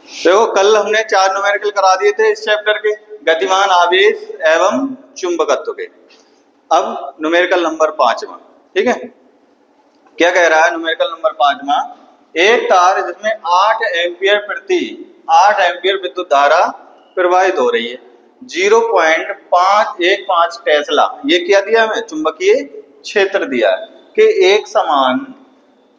देखो कल हमने 4 न्यूमेरिकल करा दिए थे इस चैप्टर के, गतिमान आवेश एवं चुंबकत्व के। अब न्यूमेरिकल नंबर 5वां, ठीक है। क्या कह रहा है न्यूमेरिकल नंबर 5वां? एक तार जिसमें 8 एम्पियर विद्युत धारा प्रवाहित हो रही है, 0.515 टेस्ला, ये क्या दिया हमें? चुंबकीय क्षेत्र दिया है कि एक समान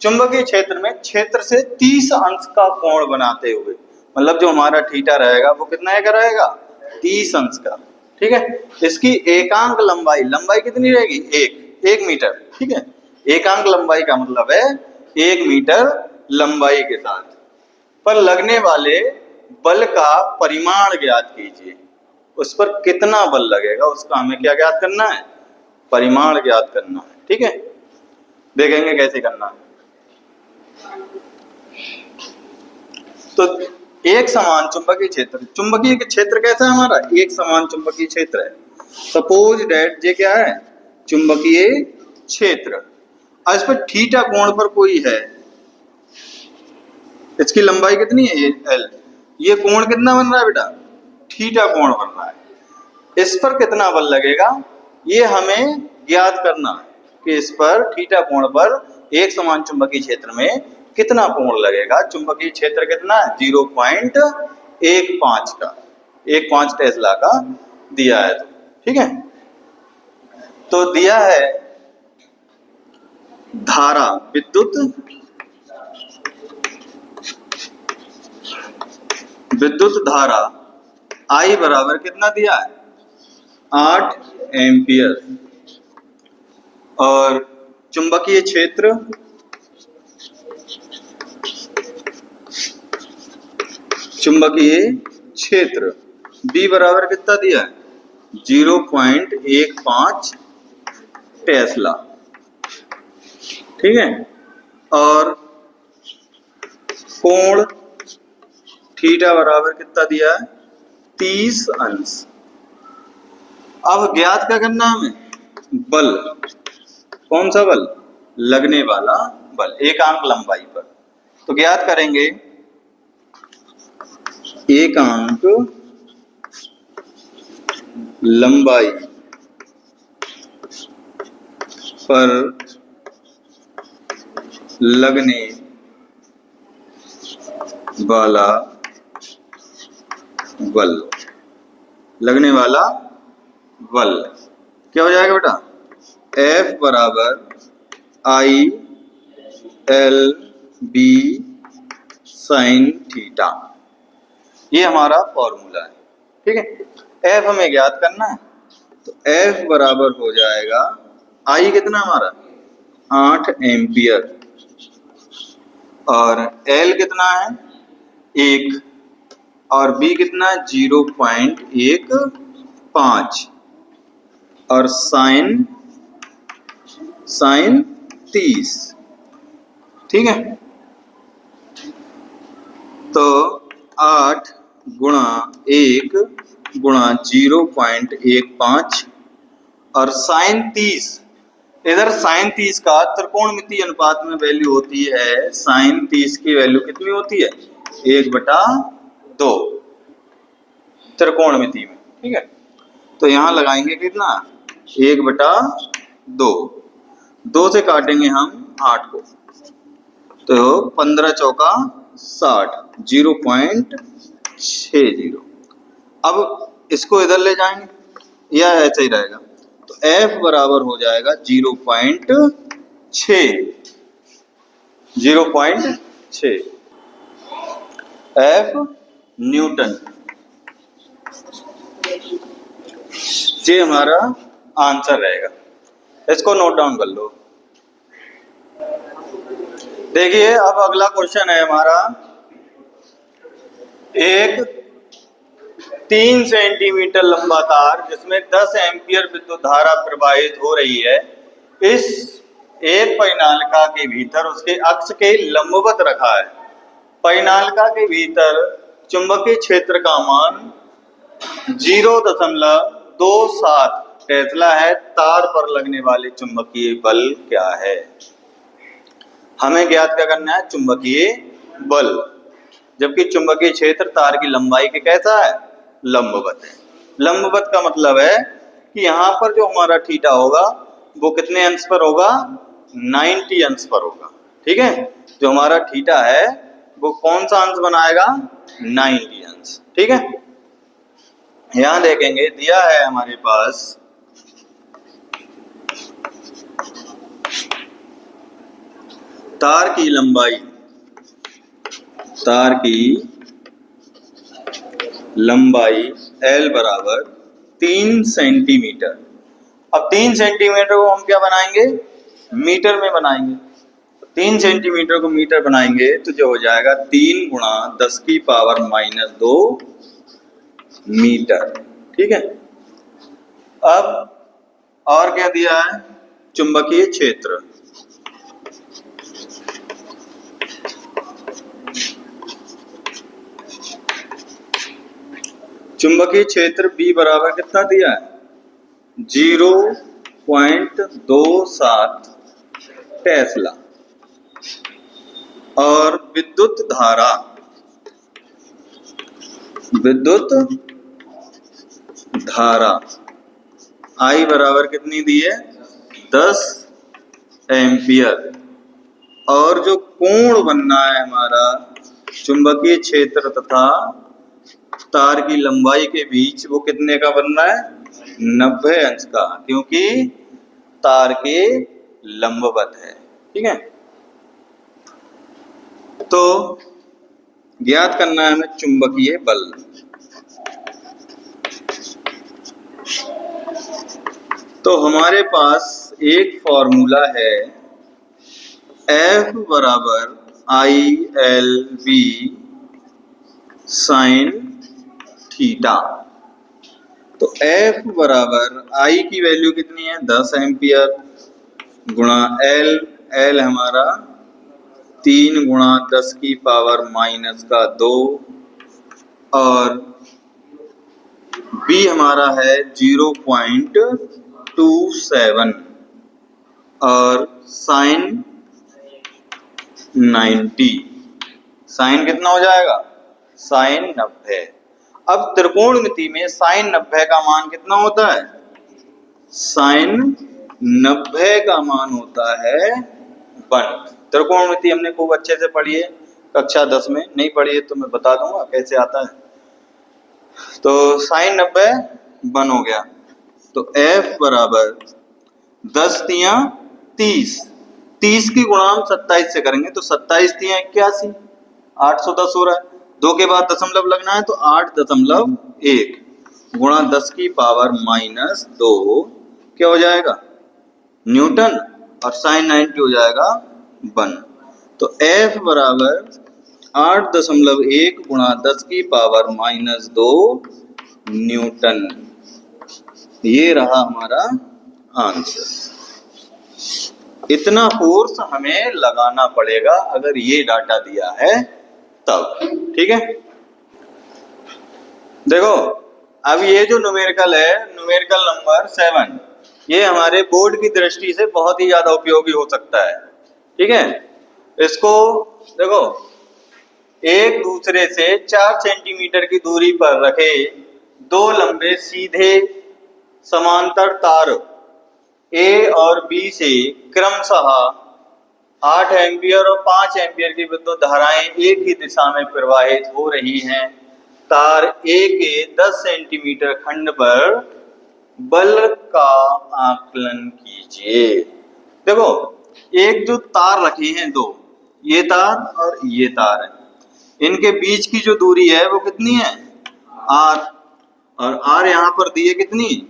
चुंबकीय क्षेत्र में क्षेत्र से 30 अंश का कोण बनाते हुए, मतलब जो हमारा थीटा रहेगा वो कितना का रहेगा? 30 अंश का, ठीक है। इसकी एकांक लंबाई, लंबाई कितनी रहेगी? 1 मीटर, ठीक है। एकांक लंबाई का मतलब है 1 मीटर लंबाई के साथ पर लगने वाले बल का परिमाण ज्ञात कीजिए। उस पर कितना बल लगेगा उसका हमें क्या ज्ञात करना है? परिमाण ज्ञात करना है, ठीक है। देखेंगे कैसे करना है। तो एक समान चुंबकीय क्षेत्र, चुंबकीय क्षेत्र कैसा है हमारा? एक समान चुंबकीय क्षेत्र है। सपोज दैट ये क्या है? चुंबकीय क्षेत्र। इस पर थीटा कोण पर कोई है, इसकी लंबाई कितनी है? ये एल। ये कोण कितना बन रहा है बेटा? थीटा कोण बन रहा है। इस पर कितना बल लगेगा ये हमें ज्ञात करना है कि इस पर थीटा कोण पर एक समान चुंबकीय क्षेत्र में कितना कोण लगेगा। चुंबकीय क्षेत्र कितना है? 0.15 का, 15 टेस्ला का दिया है, तो ठीक है। तो दिया है धारा, विद्युत धारा I बराबर कितना दिया है? 8 एम्पियर। और चुंबकीय क्षेत्र B बराबर कितना दिया है? 0.15 टेस्ला, ठीक है। और कोण थीटा बराबर कितना दिया है? 30 अंश। अब ज्ञात क्या करना है हमें? बल। कौन सा बल? लगने वाला बल एकांक लंबाई पर। तो ज्ञात करेंगे एकांक लंबाई पर लगने वाला बल, लगने वाला बल क्या हो जाएगा बेटा? F बराबर I/L/B sin थीटा। ये हमारा फॉर्मूला है, ठीक है। F हमें ज्ञात करना है, तो F बराबर हो जाएगा I कितना हमारा? 8 एम्पियर और L कितना है? 1 और B कितना है? 0.15 और साइन 30, ठीक है। तो 8 गुणा 1 गुणा 0.15 और साइन 30। इधर साइन 30 का त्रिकोणमितीय अनुपात में वैल्यू होती है। साइन 30 की वैल्यू कितनी होती है? 1/2 त्रिकोणमिति में, ठीक है। तो यहां लगाएंगे कितना? 1/2। 2 से काटेंगे हम 8 को, तो 15 चौका 60, 0.60। अब इसको इधर ले जाएंगे या ऐसे ही रहेगा, तो F बराबर हो जाएगा 0.6। F Newton. ये हमारा आंसर रहेगा। इसको नोट डाउन कर लो। देखिए अब अगला क्वेश्चन है हमारा, एक 3 सेंटीमीटर लंबा तार जिसमें 10 एम्पियर विद्युत धारा प्रवाहित हो रही है, इस एक परिनालिका के भीतर उसके अक्ष के लंबवत रखा है। परिनालिका के भीतर चुंबकीय क्षेत्र का मान 0.27 टेस्ला है। तार पर लगने वाले चुंबकीय बल क्या है? हमें ज्ञात क्या करना है? चुंबकीय बल। जबकि चुंबकीय क्षेत्र तार की लंबाई के कैसा है, लंबवत है। लंबवत का मतलब है कि यहाँ पर जो हमारा थीटा होगा वो कितने अंश पर होगा, 90 अंश पर होगा। ठीक है, जो हमारा थीटा है वो कौन सा अंश बनाएगा, 90 अंश। ठीक है, यहां देखेंगे दिया है हमारे पास तार की लंबाई L बराबर 3 सेंटीमीटर। अब 3 सेंटीमीटर को हम क्या बनाएंगे, मीटर में बनाएंगे। 3 सेंटीमीटर को मीटर बनाएंगे तो जो हो जाएगा 3 गुणा 10 की पावर माइनस 2 मीटर। ठीक है, अब और क्या दिया है, चुंबकीय क्षेत्र। चुंबकीय क्षेत्र B बराबर कितना दिया है, 0.27 टेस्ला। और विद्युत धारा I बराबर कितनी दी है, 10 एम्पियर। और जो कोण बनना है हमारा चुंबकीय क्षेत्र तथा तार की लंबाई के बीच, वो कितने का बनना है, 90 अंश का, क्योंकि तार के लंबवत है। ठीक है, तो ज्ञात करना है हमें चुंबकीय बल। तो हमारे पास एक फॉर्मूला है, F बराबर ILV साइन थीटा। तो F बराबर I की वैल्यू कितनी है, 10 एम्पियर गुणा L हमारा 3 गुणा 10 की पावर माइनस का 2 और B हमारा है 0.27 और साइन 90। साइन कितना हो जाएगा, साइन 90। अब त्रिकोणमिति में साइन 90 का मान कितना होता है, साइन 90 का मान होता है 1। त्रिकोणमिति हमने खूब अच्छे से पढ़ी है कक्षा 10 में, नहीं पढ़ी है तो मैं बता दूंगा कैसे आता है। तो साइन 90 1 हो गया। तो F बराबर 10 तिया 30, 30 की गुणा हम 27 से करेंगे तो 27 तिया 81, 810 हो रहा है। 2 के बाद दशमलव लगना है तो 8.1 गुणा 10 की पावर माइनस 2 क्या हो जाएगा, न्यूटन, और साइन 90 हो जाएगा 1। तो F बराबर 8.1 गुणा 10 की पावर माइनस 2 न्यूटन। ये रहा हमारा आंसर। इतना फोर्स हमें लगाना पड़ेगा अगर ये डाटा दिया है तब। ठीक है, देखो अब ये जो न्यूमेरिकल है, न्यूमेरिकल नंबर 7, ये हमारे बोर्ड की दृष्टि से बहुत ही ज्यादा उपयोगी हो सकता है। ठीक है, इसको देखो एक दूसरे से 4 सेंटीमीटर की दूरी पर रखे 2 लंबे सीधे समांतर तार A और B से क्रमशः 8 एम्पियर और 5 एम्पियर की विद्युत धाराएं एक ही दिशा में प्रवाहित हो रही हैं। तार A के 10 सेंटीमीटर खंड पर बल का आकलन कीजिए। देखो एक जो तार रखे हैं, 2 ये तार और ये तार है, इनके बीच की जो दूरी है वो कितनी है, R, और R यहाँ पर दी है कितनी,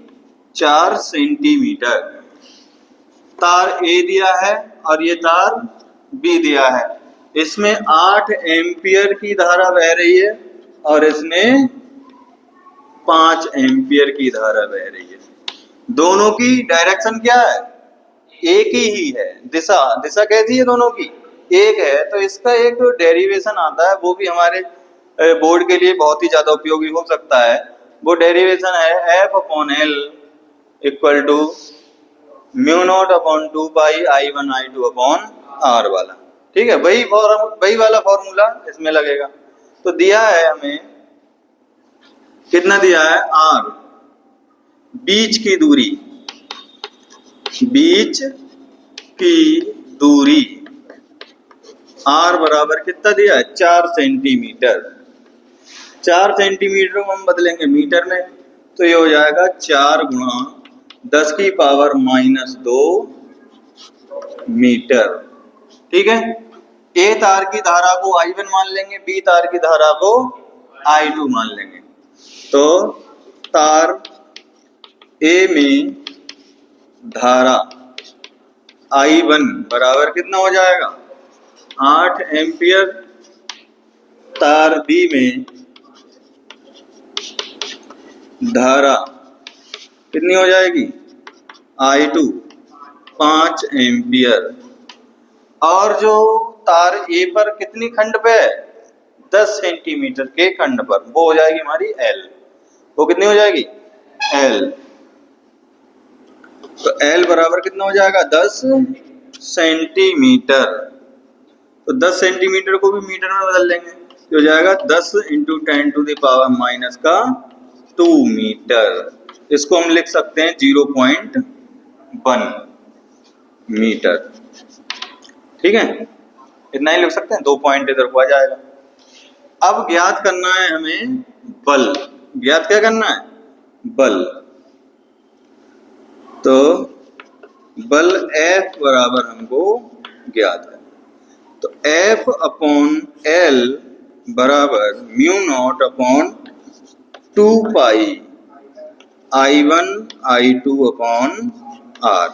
4 सेंटीमीटर। तार A दिया है और ये तार B दिया है। इसमें 8 एम्पियर की धारा बह रही है और इसमें 5 एम्पियर की धारा बह रही है। दोनों की डायरेक्शन क्या है, एक ही है, दिशा कैसी है, दोनों की एक है। तो इसका एक डेरिवेशन आता है, वो भी हमारे बोर्ड के लिए बहुत ही ज्यादा उपयोगी हो सकता है। वो डेरिवेशन है F/L equal to μ0/2 pi I1I2/R वाला। ठीक है, वही वाला फॉर्मूला इसमें लगेगा। तो दिया है हमें, कितना दिया है, r, बीच की दूरी, बीच की दूरी r बराबर कितना दिया है, 4 सेंटीमीटर। 4 सेंटीमीटर को हम बदलेंगे मीटर में, तो ये हो जाएगा 4 गुणा 10 की पावर -2 मीटर। ठीक है, ए तार की धारा को I1 मान लेंगे, बी तार की धारा को I2 मान लेंगे। तो तार ए में धारा I1 बराबर कितना हो जाएगा, 8 एम्पियर। तार बी में धारा कितनी हो जाएगी, I2 5 एम्पियर। और जो तार ए पर कितनी खंड पे है, 10 सेंटीमीटर के खंड पर, वो हो जाएगी हमारी L। वो कितनी हो जाएगी, L। तो L बराबर कितना हो जाएगा, 10 सेंटीमीटर। तो 10 सेंटीमीटर को भी मीटर में बदल लेंगे, तो हो जाएगा 10 × 10⁻⁻2 मीटर। इसको हम लिख सकते हैं 0.1 मीटर। ठीक है, इतना ही लिख सकते हैं, 2 पॉइंट इधर को आ जाएगा। अब ज्ञात करना है हमें बल। ज्ञात क्या करना है, बल। तो बल F बराबर हमको ज्ञात है। तो F/L बराबर μ0/2π I1I2/R।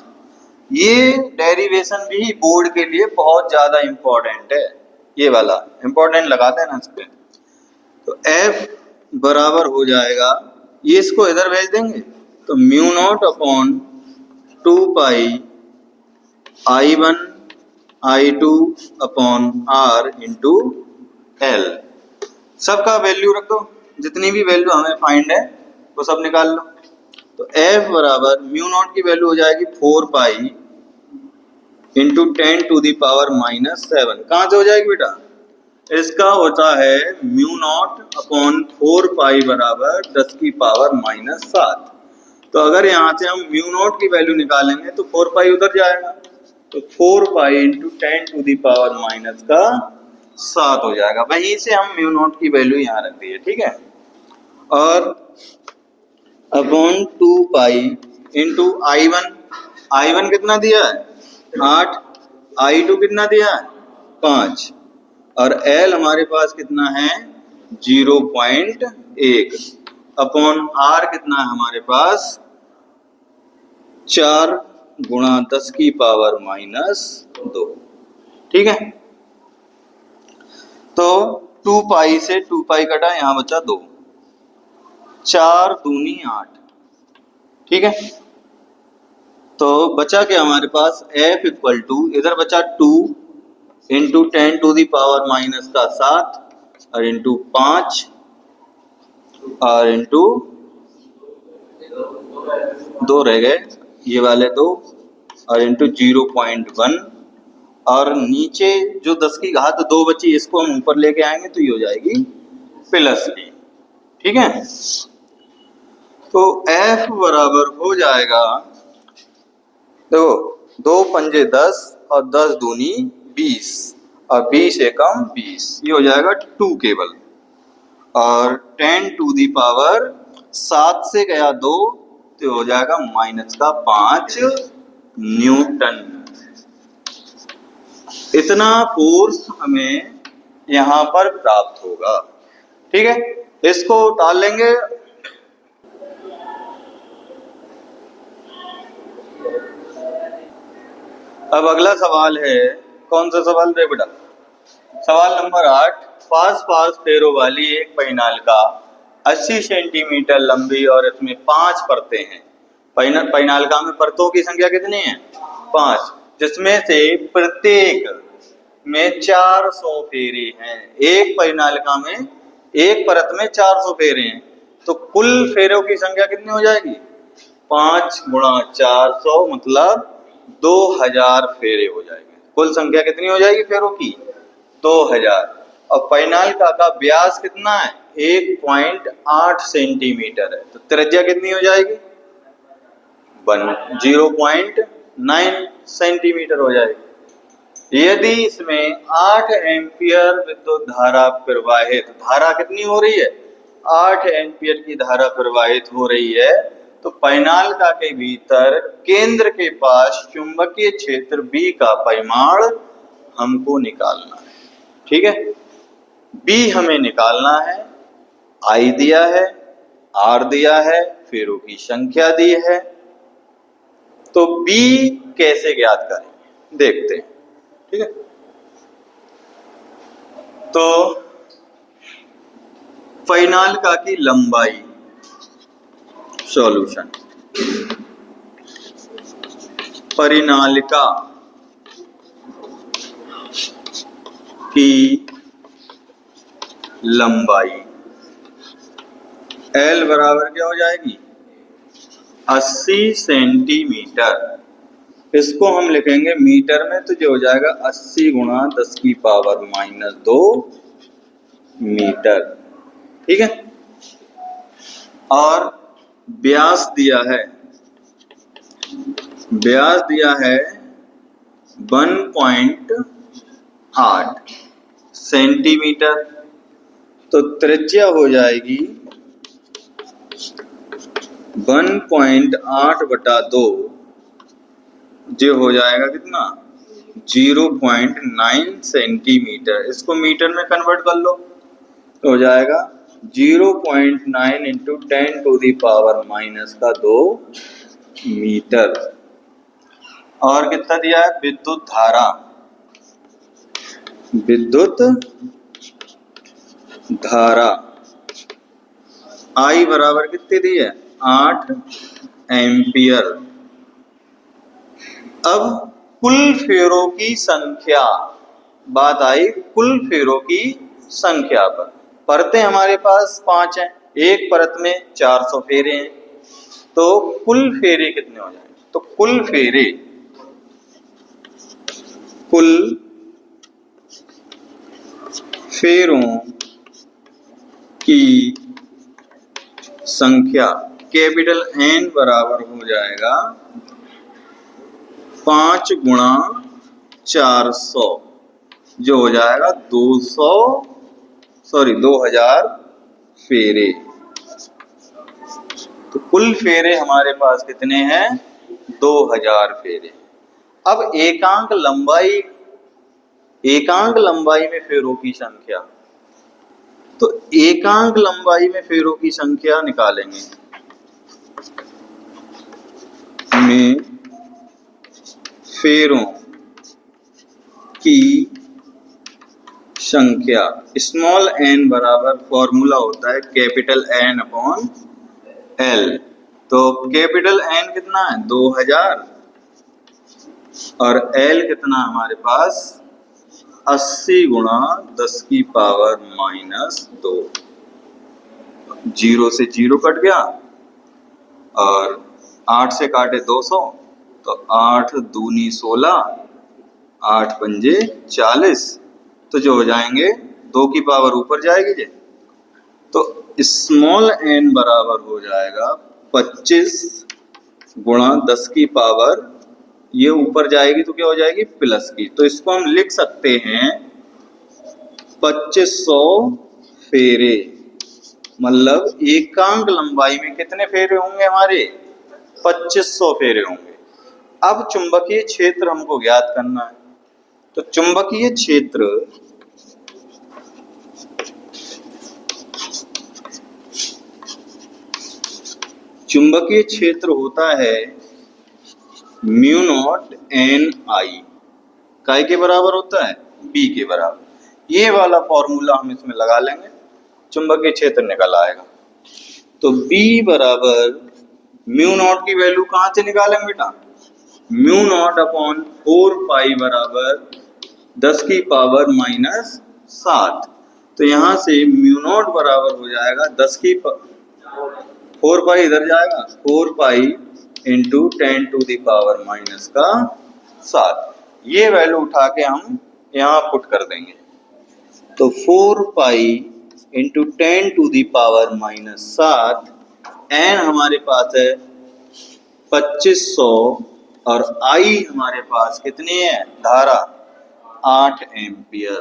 ये डेरिवेशन भी बोर्ड के लिए बहुत ज्यादा इंपॉर्टेंट है, ये वाला इंपॉर्टेंट लगाते हैं ना इस पे। तो F बराबर हो जाएगा, ये इसको इधर भेज देंगे, तो μ0/2π I1I2/R × L। सबका वैल्यू रख दो, जितनी भी वैल्यू हमें फाइंड है वो सब निकाल लो। तो F बराबर μ0 की वैल्यू हो जाएगी 4π × 10⁻⁻7। कहाँ से हो जाएगी बेटा, इसका होता है μ0/4π बराबर 10⁻⁻7। तो अगर यहाँ से हम μ0 की वैल्यू निकालेंगे तो 4π उधर जाएगा, तो 4π × 10⁻⁻7 हो जाएगा। वहीं से हम μ0 की वैल्यू यहाँ रख दी है। ठीक है, और अपॉन 2π × I1 कितना दिया है, 8, I2 कितना दिया है, 5, और L हमारे पास कितना है, 0.1, अपॉन R कितना है हमारे पास, 4 × 10⁻⁻2। ठीक है, तो 2π से 2π कटा, यहाँ बचा 2, 4 दूनी 8। ठीक है, तो बचा क्या हमारे पास, F = इधर बचा 2 × 10⁻⁻7 और × 5 और × 2 रह गए, ये वाले 2, और × 0.1, और नीचे जो 10 की घात 2 बची, इसको हम ऊपर लेके आएंगे तो ये हो जाएगी +b। ठीक है, तो F बराबर हो जाएगा, देखो 2 पंजे 10 और 10 दूनी 20 और 20 एकम 20, ये हो जाएगा 2 केवल। और 10⁻7 से गया 2 तो हो जाएगा -5 न्यूटन। इतना फोर्स हमें यहाँ पर प्राप्त होगा। ठीक है, इसको टाल लेंगे। अब अगला सवाल है, कौन सा सवाल है बेटा, सवाल नंबर 8। पास पैरों वाली एक पैनालिका 80 सेंटीमीटर लंबी और इसमें 5 परतें हैं। पैनालिका में परतों की संख्या कितनी है, 5, जिसमें से प्रत्येक में 400 फेरे हैं। एक पैनालिका में एक परत में 400 फेरे हैं, तो कुल फेरों की संख्या कितनी हो जाएगी, 5 × 400 मतलब 2000 फेरे हो जाएंगे। कुल संख्या कितनी हो जाएगी फेरों की, 2000। और परिनालिका का व्यास कितना है? 1.8 सेंटीमीटर है, तो त्रिज्या कितनी हो जाएगी? 0.9 सेंटीमीटर हो जाएगी। यदि इसमें 8 एम्पियर विद्युत धारा प्रवाहित, धारा कितनी हो रही है? 8 एम्पियर की धारा प्रवाहित हो रही है, तो परिनालिका के भीतर केंद्र के पास चुंबकीय क्षेत्र B का परिमाण हमको निकालना है। ठीक है, B हमें निकालना है। I दिया है, R दिया है, फेरों की संख्या दी है। तो B कैसे ज्ञात करेंगे देखते हैं। ठीक है, तो परिनालिका की लंबाई, सॉल्यूशन, परिनालिका की लंबाई L बराबर क्या हो जाएगी? 80 सेंटीमीटर। इसको हम लिखेंगे मीटर में, तो जो हो जाएगा 80 गुणा 10⁻²मीटर। ठीक है, और व्यास दिया है, 1.8 सेंटीमीटर। तो त्रिज्या हो जाएगी 1.8/2, जो हो जाएगा कितना? 0.9 सेंटीमीटर। इसको मीटर में कन्वर्ट कर लो, तो हो जाएगा 0.9 × 10⁻²मीटर। और कितना दिया है? विद्युत धारा I बराबर कितनी दी है? 8 एम्पियर। अब कुल फेरों की संख्या, बात आई कुल फेरों की संख्या पर। परतें हमारे पास 5 हैं, एक परत में 400 फेरे हैं, तो कुल फेरे कितने हो जाएंगे? तो कुल फेरों की संख्या कैपिटल N बराबर हो जाएगा 5 गुणा 400, जो हो जाएगा 2000 फेरे। तो कुल फेरे हमारे पास कितने हैं? 2000 फेरे। अब एकांक लंबाई में फेरों की संख्या, तो एकांक लंबाई में फेरों की संख्या निकालेंगे। में फेरों की संख्या, स्मॉल n बराबर फॉर्मूला होता है कैपिटल N/L। तो कैपिटल N कितना है? 2000, और L कितना हमारे पास? 80 गुणा 10⁻²। 0 से 0 कट गया, और 8 से काटे 200, तो 8 दूनी 16, 8 पंजे 40, तो जो हो जाएंगे 2 की पावर ऊपर जाएगी जे, तो स्मॉल n बराबर हो जाएगा 25 गुणा 10⁻, ये ऊपर जाएगी तो क्या हो जाएगी? प्लस की। तो इसको हम लिख सकते हैं 2500 फेरे। मतलब एकांक लंबाई में कितने फेरे होंगे हमारे? 2500 फेरे होंगे। अब चुंबकीय क्षेत्र हमको ज्ञात करना है, तो चुंबकीय क्षेत्र होता है μ0 Ni, काय के बराबर होता है? B के बराबर। ये वाला फॉर्मूला हम इसमें लगा लेंगे, चुंबकीय क्षेत्र निकल आएगा। तो B बराबर μ0 की वैल्यू कहाँ से निकालेंगे बेटा? μ0/4π बराबर 10⁻⁻7। तो यहाँ से μ0 बराबर हो जाएगा 4π इधर जाएगा, 4π × 10⁻⁻7। ये वैल्यू उठा के हम यहाँ पुट कर देंगे। तो 4 पाई इंटू 10⁻⁻7 n हमारे पास है 2500 और I हमारे पास कितनी है धारा 8 एम्पियर।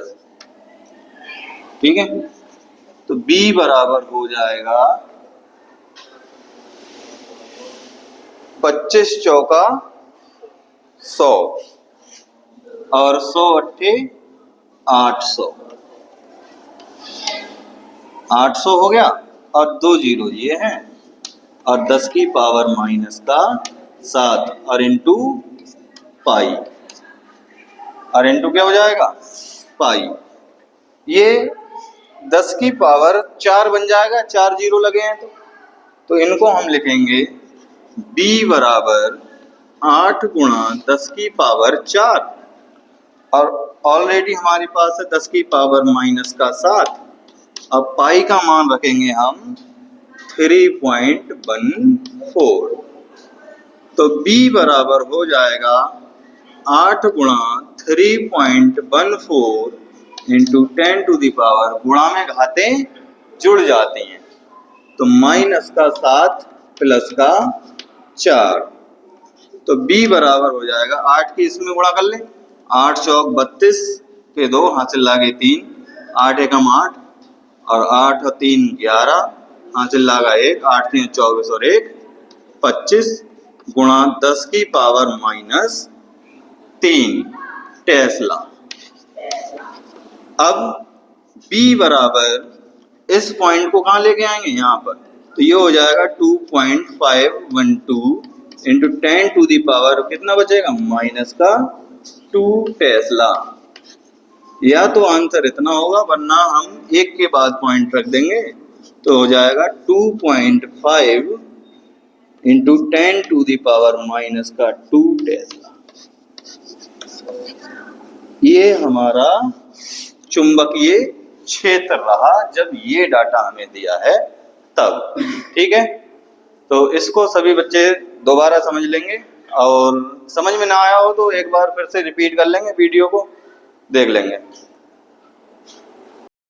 ठीक है, तो B बराबर हो जाएगा 25 चौका 100 और 100 अट्ठे 800, 800 हो गया और 2 जीरो ये हैं और 10⁻⁻7 और इंटू पाई और इंटू क्या हो जाएगा पाई। ये 10⁻4 बन जाएगा, 4 जीरो लगे हैं तो इनको हम लिखेंगे b बराबर 8 गुणा 10⁻4 और ऑलरेडी हमारे पास है 10⁻⁻7। अब पाई का मान रखेंगे हम 3.14, तो b बराबर हो जाएगा 8 गुणा 3.14 इंटू 10⁻, गुणा में घातें जुड़ जाती हैं तो -7 प्लस का 4, तो b बराबर हो जाएगा 8 की इसमें गुणा कर लें, 8 चौक 32 के 2 हासिल लागे 3, 8 एकम 8 और 8 और 3 11 हासिल लागा 1, 8 3 24 और 1 25 गुणा 10⁻³ टेस्ला। अब b बराबर इस पॉइंट को कहाँ लेके आएंगे यहाँ पर, तो ये हो जाएगा 2.512 इंटू 10⁻, कितना बचेगा -2 टेस्ला। या तो आंसर इतना होगा वरना हम एक के बाद पॉइंट रख देंगे तो हो जाएगा 2.5 इंटू 10⁻⁻2 टेस्ला। ये हमारा चुंबकीय क्षेत्र रहा जब ये डाटा हमें दिया है तब। ठीक है, तो इसको सभी बच्चे दोबारा समझ लेंगे और समझ में ना आया हो तो एक बार फिर से रिपीट कर लेंगे, वीडियो को देख लेंगे।